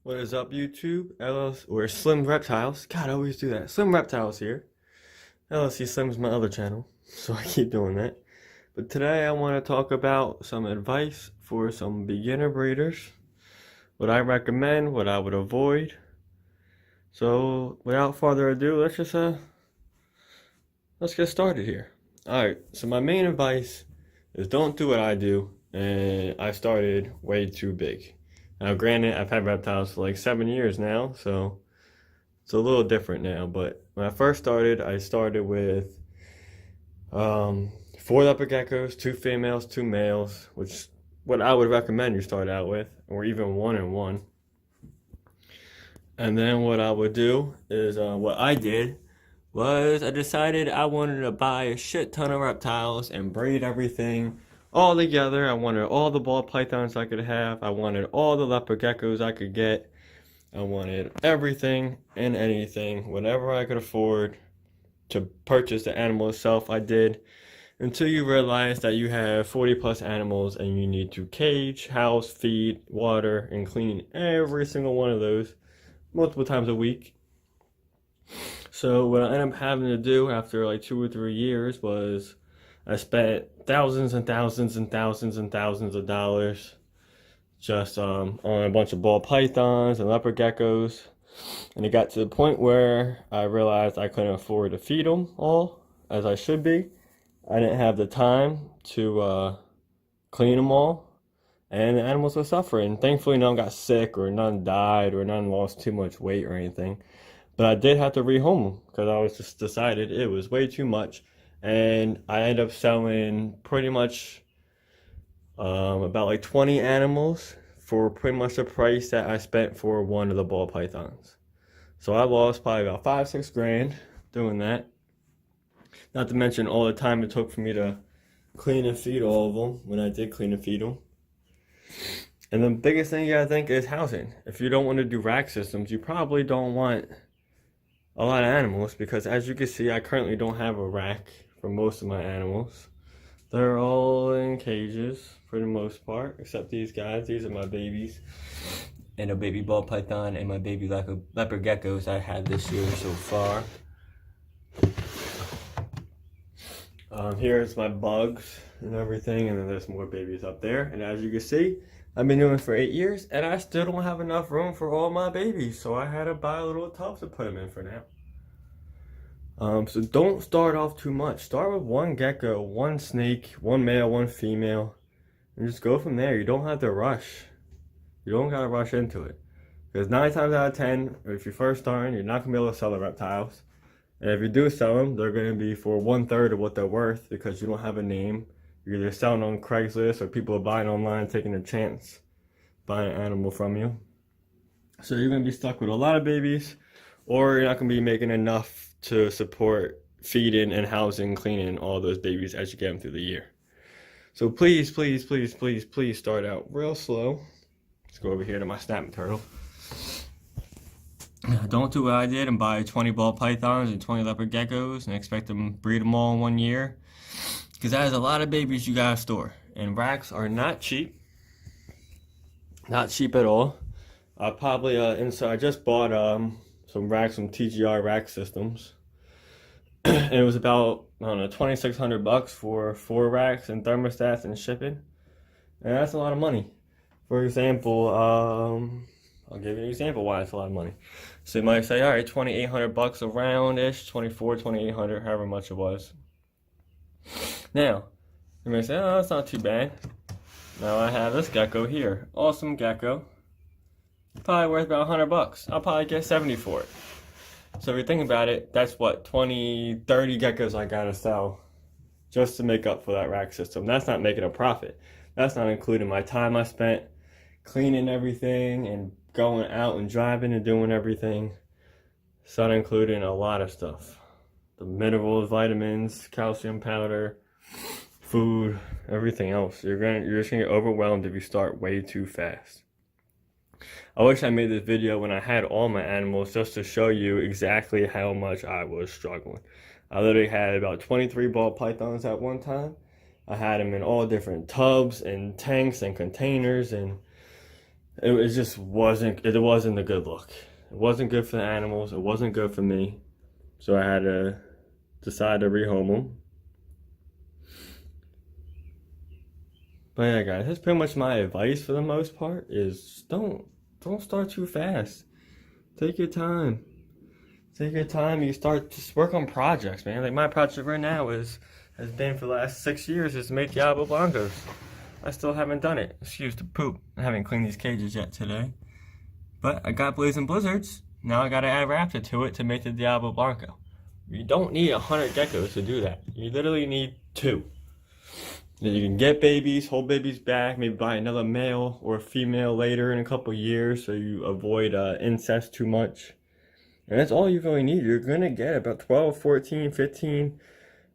What is up, YouTube? LLC, or Slim Reptiles. God, I always do that. Slim Reptiles here. LLC Slim's my other channel, so I keep doing that. But today I want to talk about some advice for some beginner breeders. What I recommend, what I would avoid. So, without further ado, let's get started here. Alright, so my main advice is don't do what I do, and I started way too big. Now, granted, I've had reptiles for like 7 years now, so it's a little different now. But when I first started, I started with 4 leopard geckos, 2 females, 2 males, which what I would recommend you start out with, or even 1 and 1. And then what I would do is what I did was I decided I wanted to buy a shit ton of reptiles and breed everything all together. I wanted all the ball pythons I could have. I wanted all the leopard geckos I could get. I wanted everything and anything, whatever I could afford to purchase the animal itself, I did. Until you realize that you have 40 plus animals and you need to cage, house, feed, water, and clean every single one of those multiple times a week. So what I ended up having to do after like 2 or 3 years was I spent thousands and thousands and thousands and thousands of dollars just on a bunch of ball pythons and leopard geckos. And it got to the point where I realized I couldn't afford to feed them all as I should be. I didn't have the time to clean them all, and the animals were suffering. Thankfully, none got sick, or none died, or none lost too much weight or anything. But I did have to rehome them because I was just decided it was way too much. And I ended up selling pretty much about like 20 animals for pretty much the price that I spent for one of the ball pythons. So I lost probably about 5-6 grand doing that. Not to mention all the time it took for me to clean and feed all of them when I did clean and feed them. And the biggest thing you gotta think is housing. If you don't want to do rack systems, you probably don't want a lot of animals, because as you can see, I currently don't have a rack for most of my animals. They're all in cages for the most part, except these guys. These are my babies. And a baby ball python and my baby leopard geckos I had this year so far. Here's my bugs and everything, and then there's more babies up there. And as you can see, I've been doing it for 8 years, and I still don't have enough room for all my babies, so I had to buy a little tub to put them in for now. So don't start off too much. Start with 1 gecko, 1 snake, 1 male, 1 female, and just go from there. You don't have to rush. You don't gotta rush into it, because 9 times out of 10, if you're first starting, you're not gonna be able to sell the reptiles. And if you do sell them, they're gonna be for 1/3 of what they're worth, because you don't have a name. You're either selling on Craigslist or people are buying online, taking a chance buying an animal from you. So you're gonna be stuck with a lot of babies, or you're not gonna be making enough to support feeding and housing, cleaning all those babies as you get them through the year. So please, please, please, please, please start out real slow. Let's go over here to my snapping turtle. Don't do what I did and buy 20 ball pythons and 20 leopard geckos and expect to breed them all in 1 year, because that is a lot of babies you gotta store. And racks are not cheap. Not cheap at all. I probably I just bought some racks from TGR Rack Systems, and it was about, I don't know, $2,600 for 4 racks and thermostats and shipping, and that's a lot of money. For example, I'll give you an example why it's a lot of money. So you might say, all right, $2,800 around-ish, 24, 2,800, however much it was. Now, you may say, oh, that's not too bad. Now I have this gecko here, awesome gecko. Probably worth about $100. I'll probably get 70 for it. So if you think about it, that's what, 20, 30 geckos I gotta sell just to make up for that rack system. That's not making a profit. That's not including my time I spent cleaning everything and going out and driving and doing everything. It's not including a lot of stuff. The minerals, vitamins, calcium powder, food, everything else. You're just gonna get overwhelmed if you start way too fast. I wish I made this video when I had all my animals, just to show you exactly how much I was struggling. I literally had about 23 ball pythons at one time. I had them in all different tubs and tanks and containers, and It just wasn't. It wasn't a good look. It wasn't good for the animals. It wasn't good for me. So I had to decide to rehome them. But yeah, guys, that's pretty much my advice for the most part. Is don't start too fast. Take your time. Take your time. You start just work on projects, man. Like my project right now has been for the last 6 years is to make Diablo Blancos. I still haven't done it. Excuse the poop. I haven't cleaned these cages yet today. But I got Blazing Blizzards. Now I gotta add Raptor to it to make the Diablo Blanco. You don't need 100 geckos to do that. You literally need 2. Then you can get babies, hold babies back, maybe buy another male or female later in a couple years so you avoid incest too much. And that's all you really need. You're gonna get about 12, 14, 15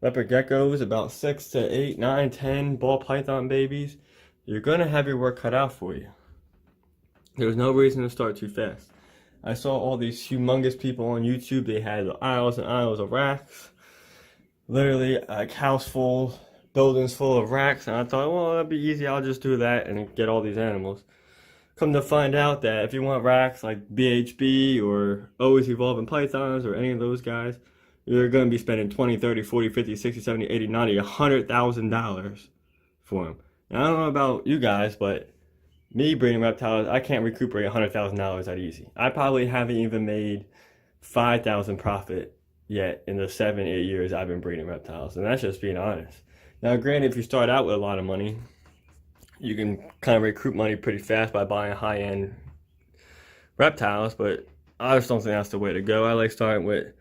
leopard geckos, about 6 to 8, 9, 10 ball python babies. You're gonna have your work cut out for you. There's no reason to start too fast. I saw all these humongous people on YouTube. They had aisles and aisles of racks. Literally a house full, buildings full of racks. And I thought, well, that'd be easy. I'll just do that and get all these animals. Come to find out that if you want racks like BHB or Always Evolving Pythons or any of those guys, you're going to be spending 20, 30, 40, 50, 60, 70, 80, 90, $100,000 for them. Now, I don't know about you guys, but me breeding reptiles, I can't recuperate $100,000 that easy. I probably haven't even made 5,000 profit yet in the 7, 8 years I've been breeding reptiles, and that's just being honest. Now, granted, if you start out with a lot of money, you can kind of recruit money pretty fast by buying high-end reptiles, but I just don't think that's the way to go. I started with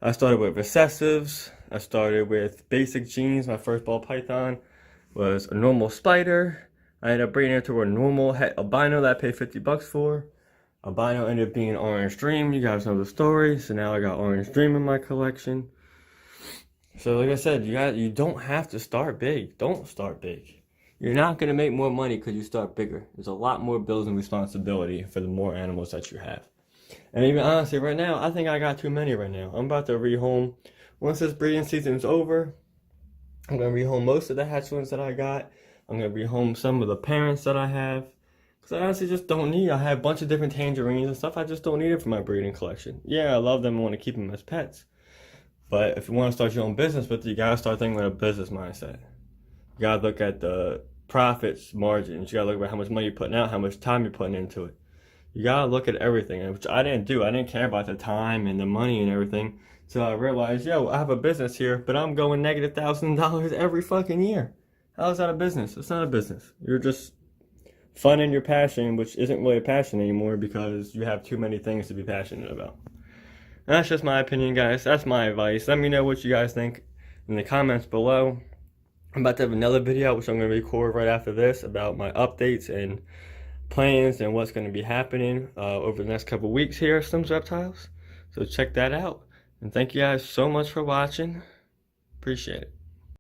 recessives. I started with basic genes. My first ball python was a normal spider. I ended up breeding it to a normal albino that I paid $50 for. Albino ended up being an orange dream. You guys know the story. So now I got orange dream in my collection. So like I said, you don't have to start big. Don't start big. You're not going to make more money because you start bigger. There's a lot more bills and responsibility for the more animals that you have. And even honestly, right now, I think I got too many right now. I'm about to rehome. Once this breeding season is over, I'm going to rehome most of the hatchlings that I got. I'm going to rehome some of the parents that I have. Because I honestly just don't need. I have a bunch of different tangerines and stuff. I just don't need it for my breeding collection. Yeah, I love them. I want to keep them as pets. But if you want to start your own business with it, you got to start thinking with a business mindset. You got to look at the profits, margins. You got to look at how much money you're putting out, how much time you're putting into it. You got to look at everything, which I didn't do. I didn't care about the time and the money and everything. So I realized, yo, I have a business here, but I'm going negative $1,000 every fucking year. How is that a business? It's not a business. You're just funding your passion, which isn't really a passion anymore because you have too many things to be passionate about. And that's just my opinion, guys. That's my advice. Let me know what you guys think in the comments below. I'm about to have another video, which I'm going to record right after this, about my updates and plans and what's going to be happening over the next couple weeks here at Slim's Reptiles. So check that out. And thank you guys so much for watching. Appreciate it.